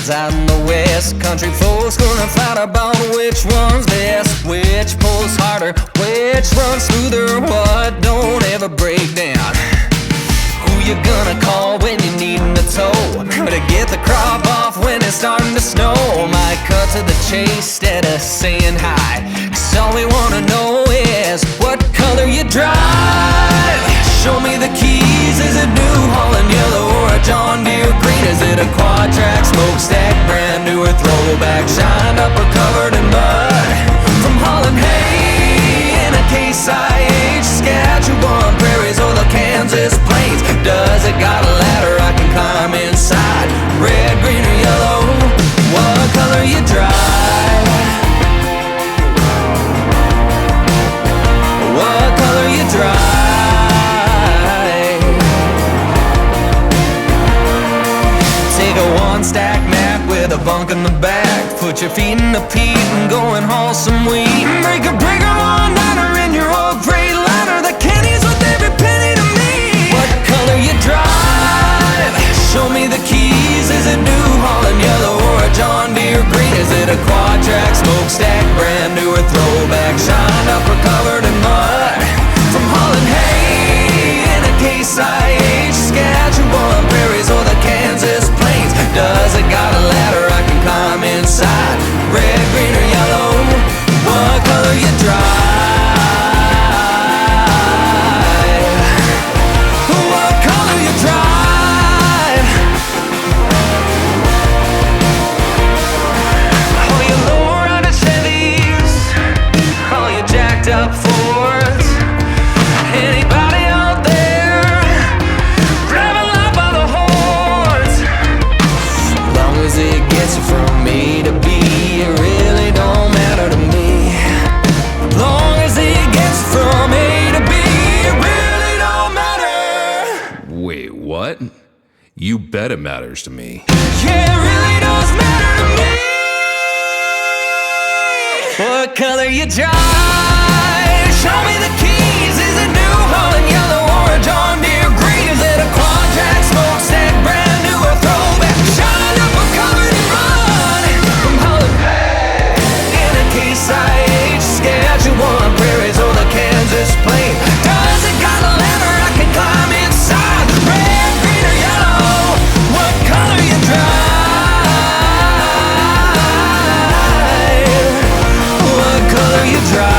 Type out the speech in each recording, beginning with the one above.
Out in the west, country folks gonna fight about which one's best, which pulls harder, which runs smoother, what don't ever break down. Who you gonna call when you needin' a tow, to get the crop off when it's starting to snow? Might cut to the chase instead of saying hi, 'cause all we wanna know is what color you drive. Show me the keys, is it New Holland yellow or a John Deere green? Is it a quad-track smokestack, brand new or throwback, shined up or covered in mud? From Holland hay in a Case IH, Saskatchewan prairies or the Kansas plains. Does it got a ladder I can climb inside? Red, green or yellow, what color you drive? What color you drive? One-stack Mac with a bunk in the back, put your feet in the peat and go and haul some wheat. Break a breaker one-nighter in your old Freightliner, the Kennys with every penny to me. What color you drive? Show me the keys, is it New Holland yellow or a John Deere green? Is it a quad-track smokestack, brand new or throwback, shined up or covered in mud? From Holland hay in a Case IH, Saskatchewan prairies or the Kansas plains. Does it got a ladder I can climb inside? Red, green or yellow, what color you drive? What color you drive? Oh, you low-rider Chevys, oh, you jacked up Fords. Anybody out there driving up by the horns? Long as it gets you from A to B, it really don't matter to me. Long as it gets from A to B, it really don't matter. Wait, what? You bet it matters to me. Yeah, it really does matter to me. What color you drive? Show me the keys, is it New Holland yellow or a John Deere green? Is it a quad-track smokestack, brand new or throwback, shined up or covered in mud? From Holland hay in a Case IH, Saskatchewan prairies or the Kansas plain. Does it got a ladder I can climb inside? Red, green or yellow, what color you drive? What color you drive?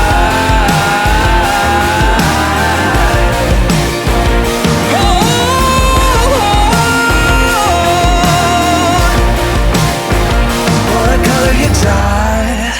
What color you drive?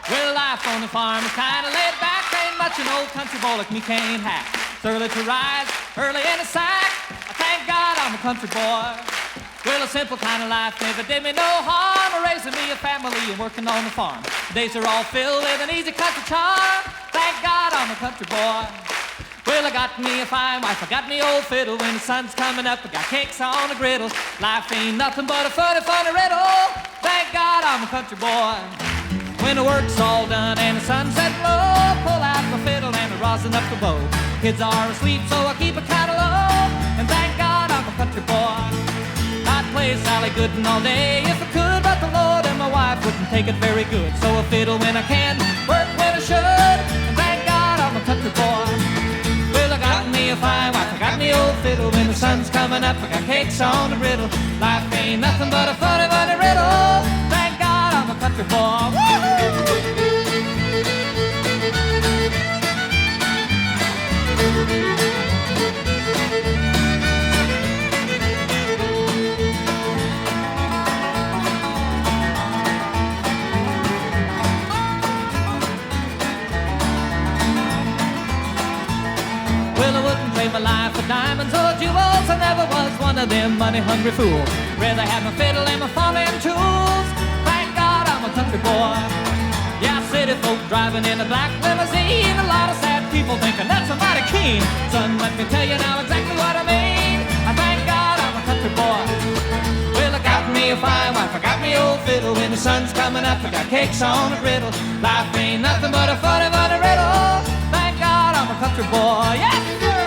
Well, life on the farm is kinda laid back. Ain't much an old country boy like me can't hack. It's early to rise, early in the sack. I thank God I'm a country boy. Well, a simple kind of life never did me no harm. Raising me a family and working on the farm. Days are all filled with an easy country charm. Thank God I'm a country boy. Well, I got me a fine wife, I got me old fiddle. When the sun's coming up, I got cakes on the griddle. Life ain't nothing but a funny, funny riddle. Thank God I'm a country boy. When the work's all done and the sunset low, pull out my fiddle and I rosin up the bow. Kids are asleep, so I keep it kinda low. And thank God I'm a country boy. I'd play Sally Gooden all day if I could, but the Lord and my wife wouldn't take it very good. So I fiddle when I can, work when I should. And thank God I'm a country boy. Well, I got me a fine wife, I got me old fiddle. When the sun's coming up, I got cakes on the griddle. Life ain't nothing but a funny, funny riddle. Thank God I'm a country boy. of them money-hungry fools. Rather have my fiddle and my farming tools. Thank God I'm a country boy. Yeah, city folk driving in a black limousine. A lot of sad people thinking that's a mighty keen. Son, let me tell you now exactly what I mean. I thank God I'm a country boy. Well, I got me a fine wife, I got me old fiddle. When the sun's coming up, I got cakes on a griddle. Life ain't nothing but a funny, funny riddle. Thank God I'm a country boy. Yes, sir.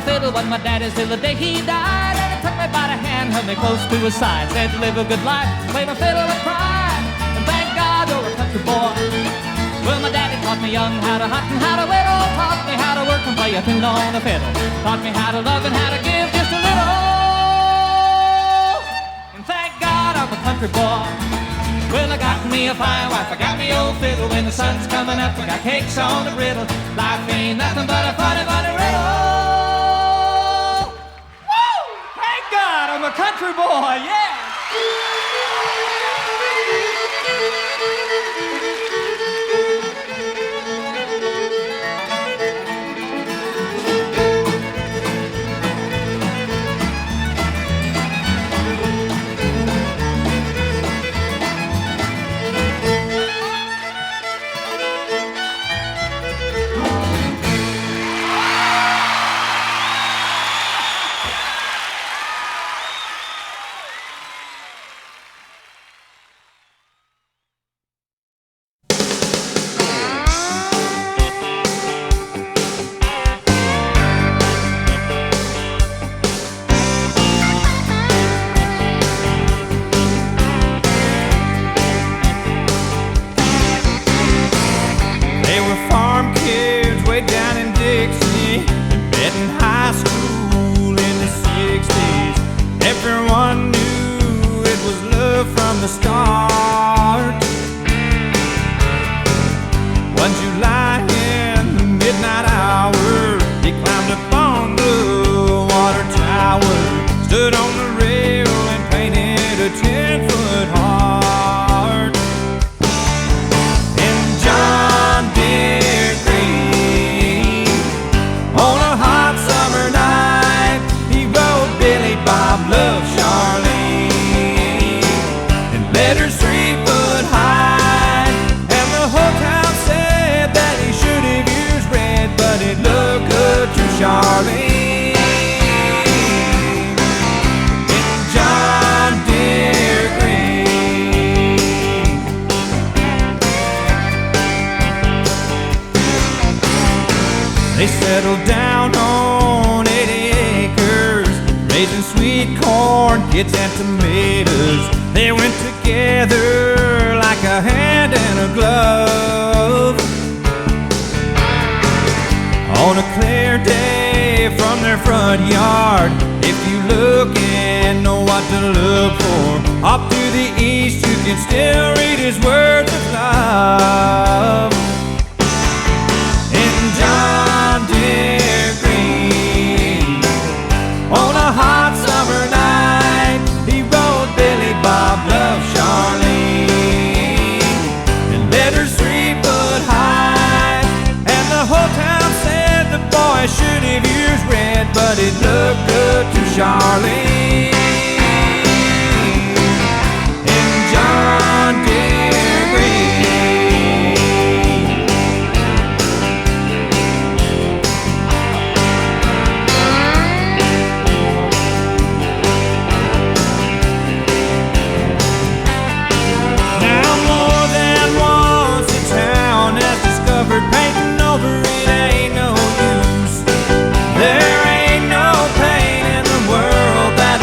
Fiddle was my daddy's till the day he died. And he took me by the hand, held me close to his side. Said to live a good life, play my fiddle and cry. And thank God you're a country boy. Well, my daddy taught me young how to hunt and how to whittle. Taught me how to work and play a tune on the fiddle. Taught me how to love and how to give just a little. And thank God I'm a country boy. Well, I got me a fine wife, I got me old fiddle. When the sun's coming up, I got cakes on the griddle. Life ain't nothing but a funny, funny riddle. I'm a country boy, yeah! They settled down on 80 acres, raising sweet corn, kids and tomatoes. They went together like a hand and a glove. On a clear day from their front yard, if you look and know what to look for, off to the east you can still read his words of love. In John Deere Green, on a hot summer night, he wrote Billy Bob Love Charlene, and letters 3 foot high, and the whole town said the boy should have used red, but it looked good to Charlene. In John Deere Green. Now more than once the town has discovered painting over it ain't no use. There ain't no paint in the world that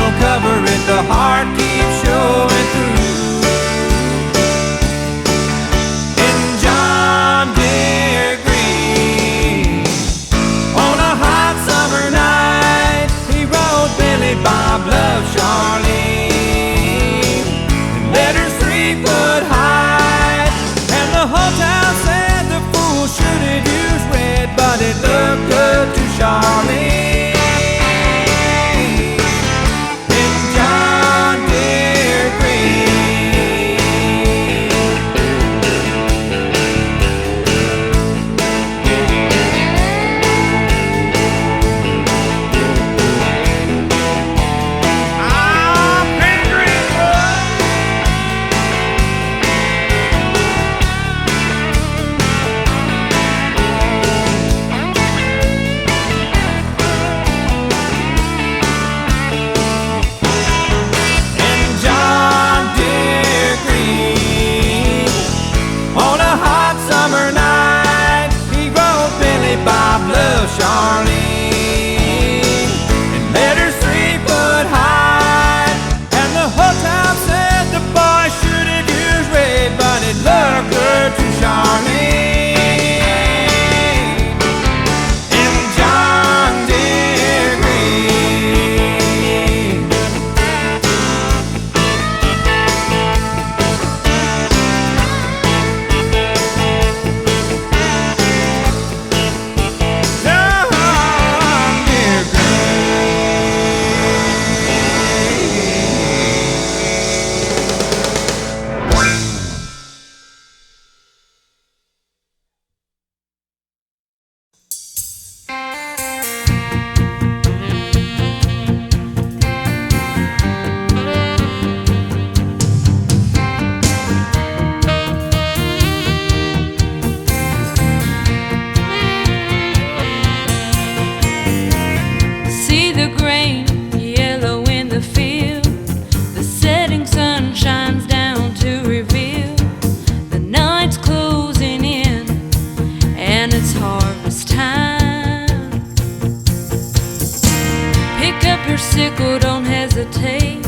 hesitate.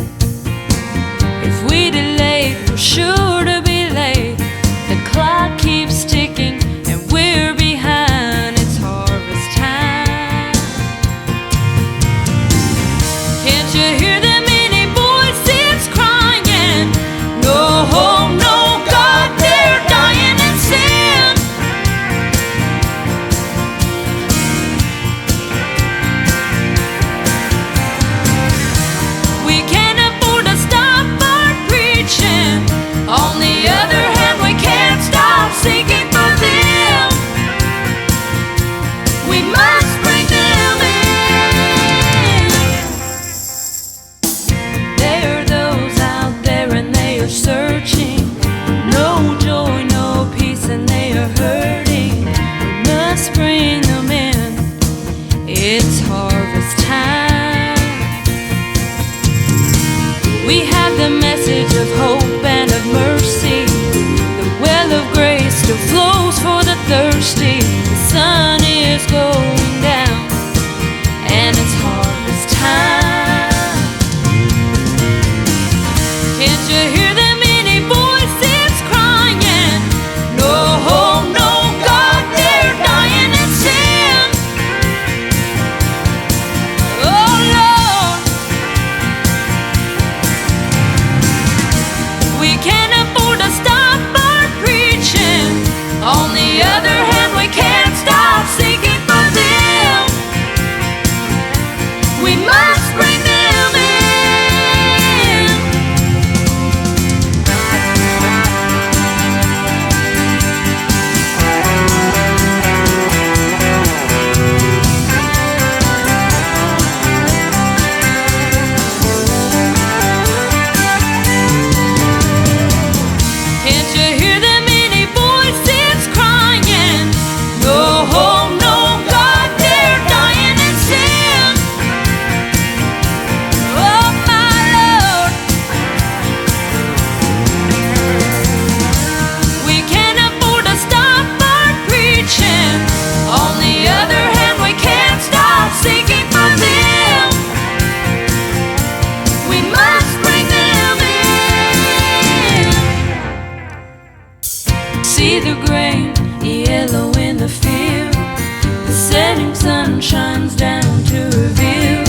If we delay, we're sure to be late. The clock keeps ticking and we're behind. It's harvest time. Can't you hear the many voices crying? No hope, no God, they're dying in sin. We can't afford to stop our preaching. On the other hand, we can't stop seeking for them. We must bring them in. There are those out there and they are searching. No joy, no peace, and they are hurting. We must bring them in. It's harvest time. We have the message of hope and of mercy. The well of grace still flows for the thirsty. The sun is going down and it's harvest time. Can't you hear the many voices crying? No hope, no God, they're dying in sin. Oh Lord, we can't afford to stop our preaching. On the other hand, we can't stop seeking for them. We must bring them in. Can't you hear the many voices crying? No hope, no God, they're dying in sin. Oh my Lord, we can't afford to stop our preaching. On the other hand, we can't stop seeking for them. We must bring them in. See the grain yellow in the field. The setting sun shines down to reveal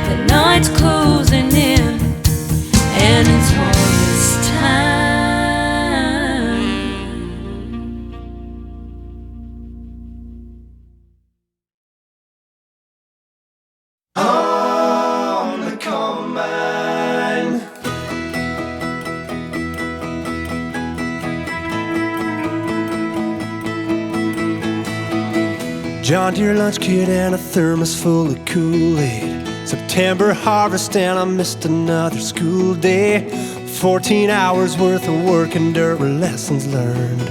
the night's closing in and it's harvest time. On the combine. John Deere lunch kit and a thermos full of Kool-Aid. September harvest and I missed another school day. 14 hours worth of work and dirt were lessons learned.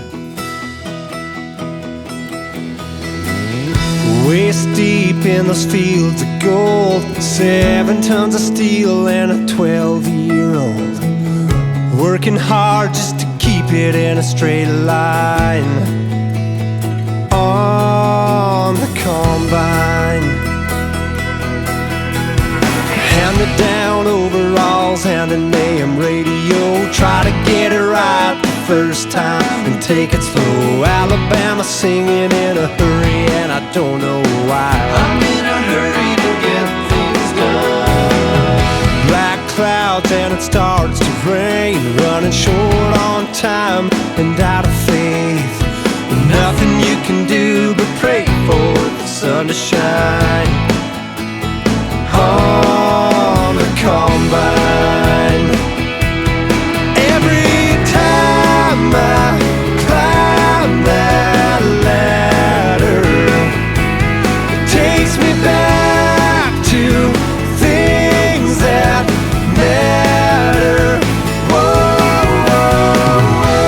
Waist deep in those fields of gold, 7 tons of steel and a 12-year-old. Working hard just to keep it in a straight line. On the combine, hand-me-down overalls and an AM radio. Try to get it right the first time and take it slow. Alabama singing in a hurry and I don't know why. I'm in a hurry to get things done. Black clouds and it starts to rain, running short on time and out of faith. Nothing you can do but pray for the sun to shine. On the combine, every time I climb that ladder, it takes me back to things that matter. Whoa, whoa, whoa.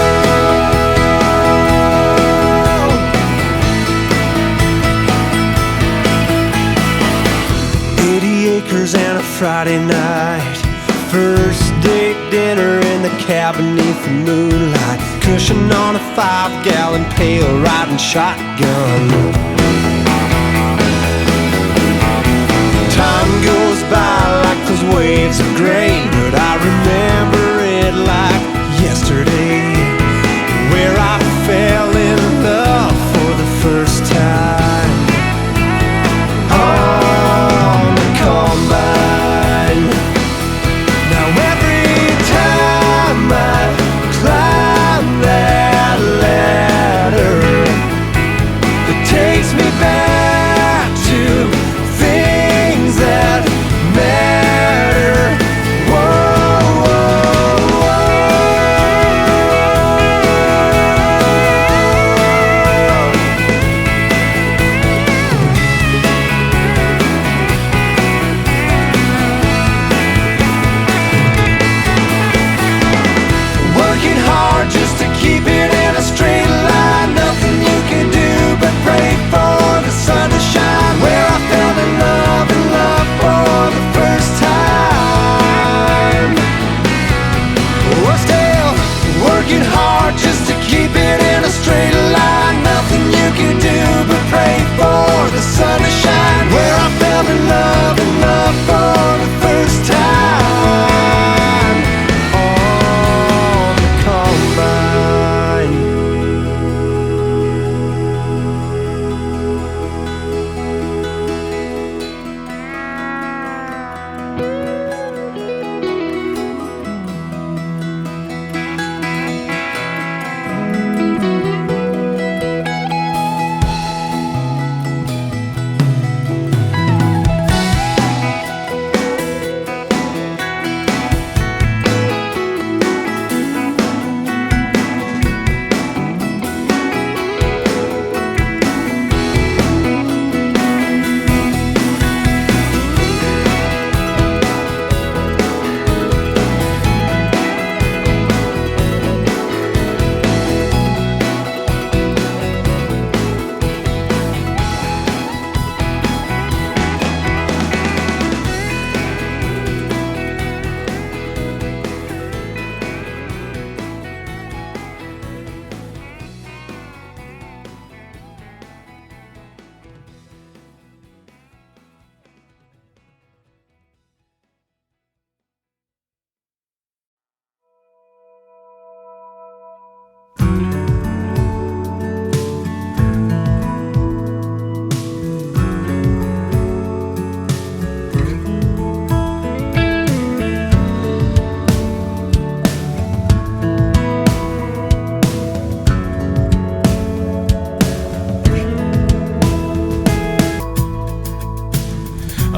80 acres and a Friday night, first date dinner in the cabin beneath the moonlight, cushion on a 5-gallon pail, riding shotgun. Time goes by like those waves of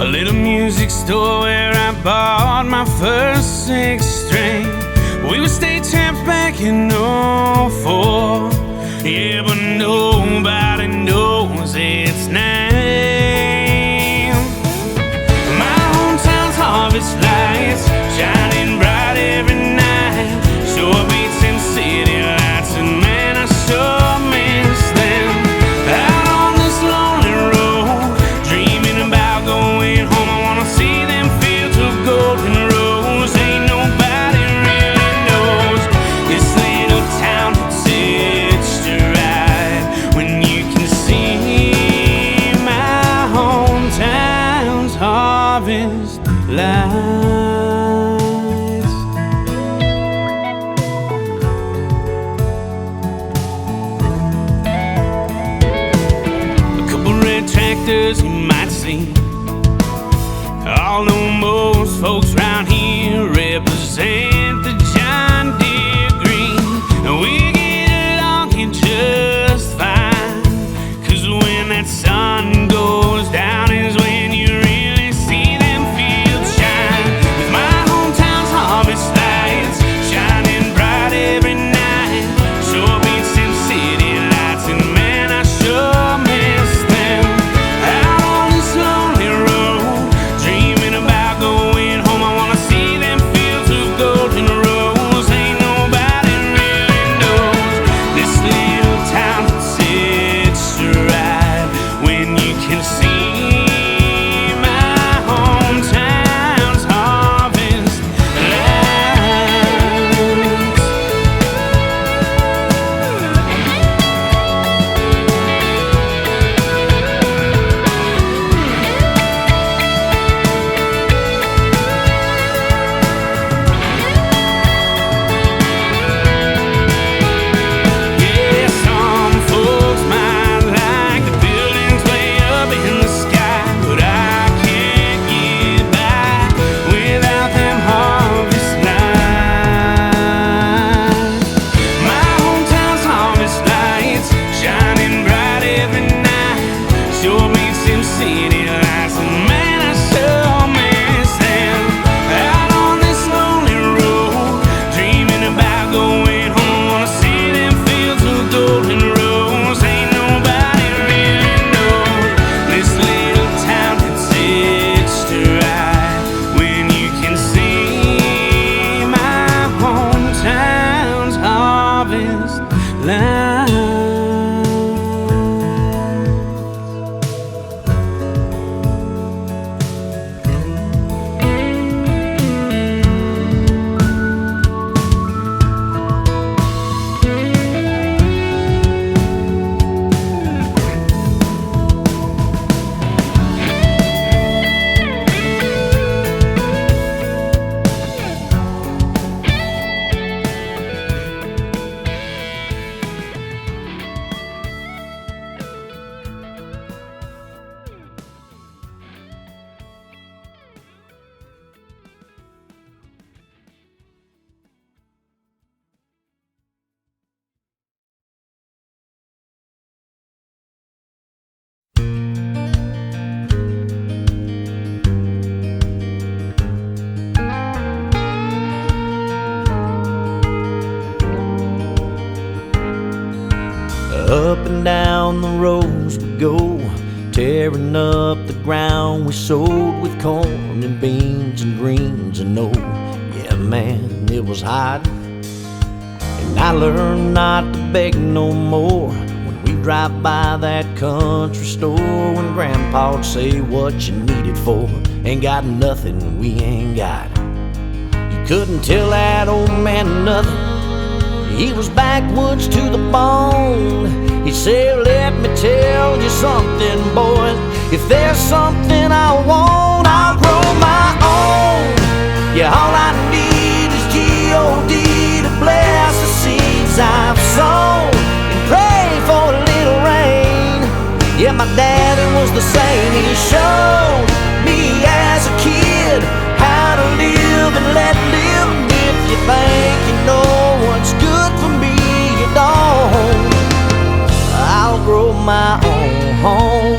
a little music store where I bought my first 6-string. We would stay tamped back in '04. Yeah, but nobody knows its name. My hometown's harvest lights shining bright every night. Sure beats them city lights, and man, I sure miss them. Out on this lonely road, dreaming about going home. I wanna see them fields of golden rose. Ain't nobody really knows this little town that sits to ride when you can see my hometown's harvest lights. A couple red tractors you might see. Although most folks round here represent the John Deere green, and we get along here just fine. 'Cause when that sun goes down is when you really see them fields shine. With my hometown's harvest lights shining bright every night, sure beats them city lights, and man, I sure miss them. Out on this lonely road, dreaming about going home. I wanna see them fields of golden rose. Ain't nobody really knows this little town that sits to ride when you can see my hometown's harvest lights. Yeah, some folks might like the buildings way up in the sky, but I can't get by without them harvest lights. My hometown's harvest lights shining bright every night, sure beats them city lights, and man, I sure miss them. Out on this lonely road, dreaming about going home. Wanna see them fields of golden rose. Ain't nobody really knows this little town that sits to ride when you can see my hometown's harvest lights. Up and down the roads we go, tearing up the ground we sowed with corn and beans and greens and oh, yeah man, it was hot. And I learned not to beg no more when we drive by that country store, when Grandpa'd say what you need it for. Ain't got nothing, we ain't got it. You couldn't tell that old man nothing. He was backwoods to the bone. He said, let me tell you something, boys. If there's something I want, I'll grow my own. Yeah, all I need is G.O.D. to bless the seeds I've sown and pray for a little rain. Yeah, my daddy was the same. He showed me as a kid how to live and let live. If you think you know what's good for me, you don't. I'll grow my own home.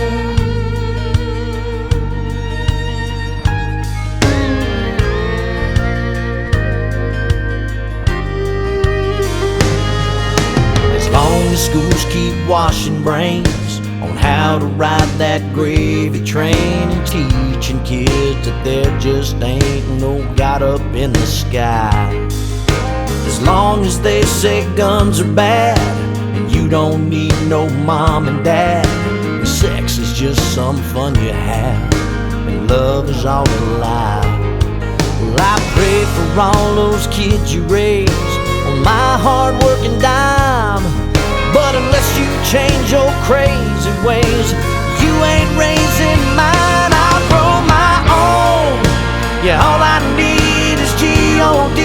some brains on how to ride that gravy train, and teaching kids that there just ain't no God up in the sky. As long as they say guns are bad and you don't need no mom and dad, and sex is just some fun you have, and love is all a lie. Well, I pray for all those kids you raised on my hard-working dime, but unless you change your crazy ways, you ain't raising mine. I'll grow my own. Yeah, all I need is G.O.D.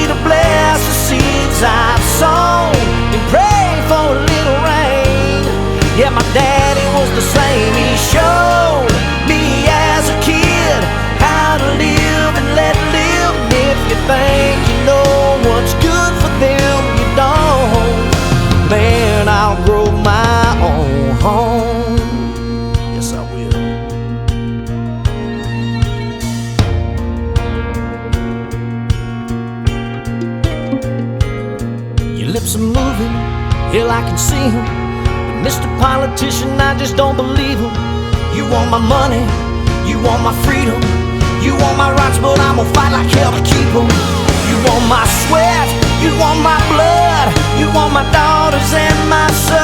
to bless the seeds I've sown, and pray for a little rain. Yeah, my daddy was the same. He showed me as a kid how to live and let live. And if you think you know what's good for them, you don't. Man, I'll grow my own home. Yes, I will. Your lips are moving, hell, I can see them. But Mr. Politician, I just don't believe him. You want my money, you want my freedom, you want my rights, but I'm gonna fight like hell to keep them. You want my sweat, you want my blood, you want my daughters and my son.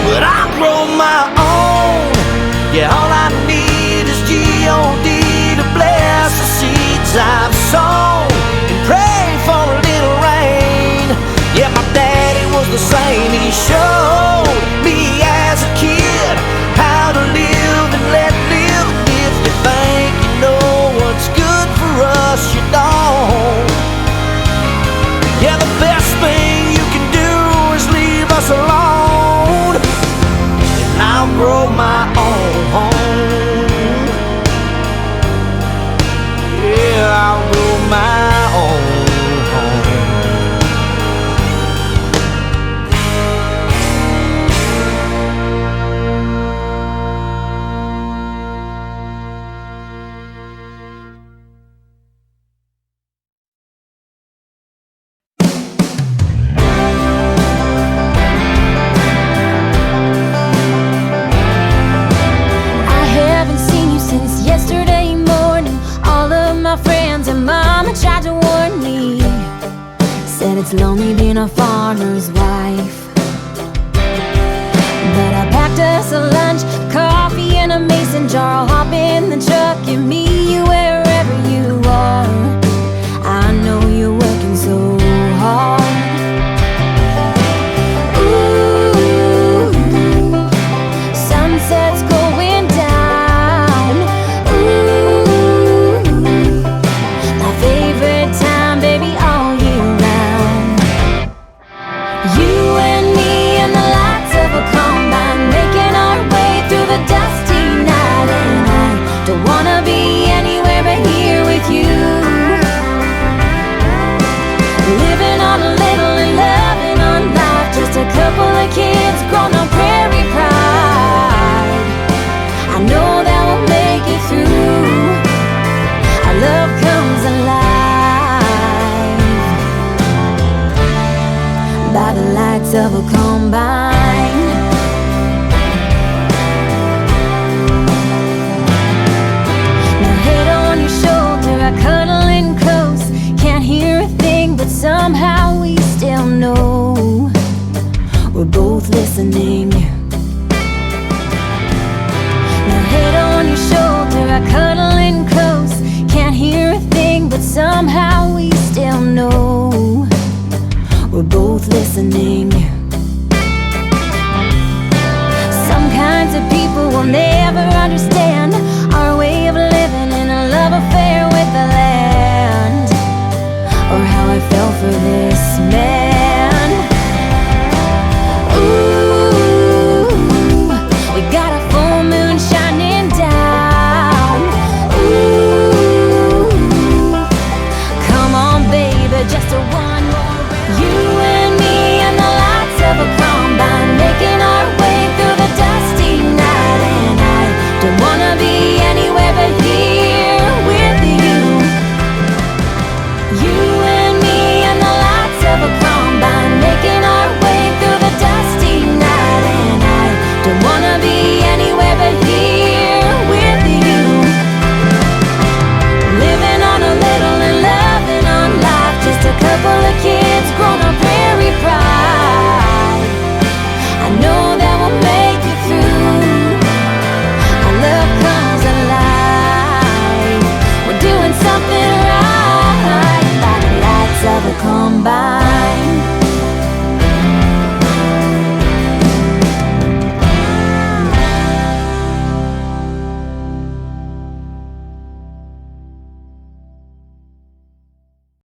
But I'll grow my own. Yeah, all I need is G.O.D. to bless the seeds I've sown, and pray for a little rain. Yeah, my daddy was the same. He showed me as a kid how to live and let live. If you think you know what's good for us, you don't. Yeah, the best thing you can do is leave us alone, and I'll grow my own home. Yeah, I'll grow my own home. I haven't seen you since yesterday morning. All of my friends and mama tried to warn me, said it's lonely being a farmer's wife. But I packed us a lunch, coffee in a mason jar. I'll hop in the truck and meet you wherever you are. I know you're working so hard. Ooh, sunset's going down. Ooh, my favorite time, baby, all year round. You and me and the lights of a combine, making our way through the dusty night. And I don't wanna be anywhere but here with you, living on a little and loving on life. Just a couple of kids grown on prairie pride. I know that we'll make it through. Our love comes alive by the lights of a combine. Now head on your shoulder, I cuddle in close. Can't hear a thing, but somehow we still know we're both listening. Now head on your shoulder, I cuddle in close. Can't hear a thing, but somehow we still know we're both listening. Some kinds of people will never understand our way of living in a love affair with the land, or how I fell for this man.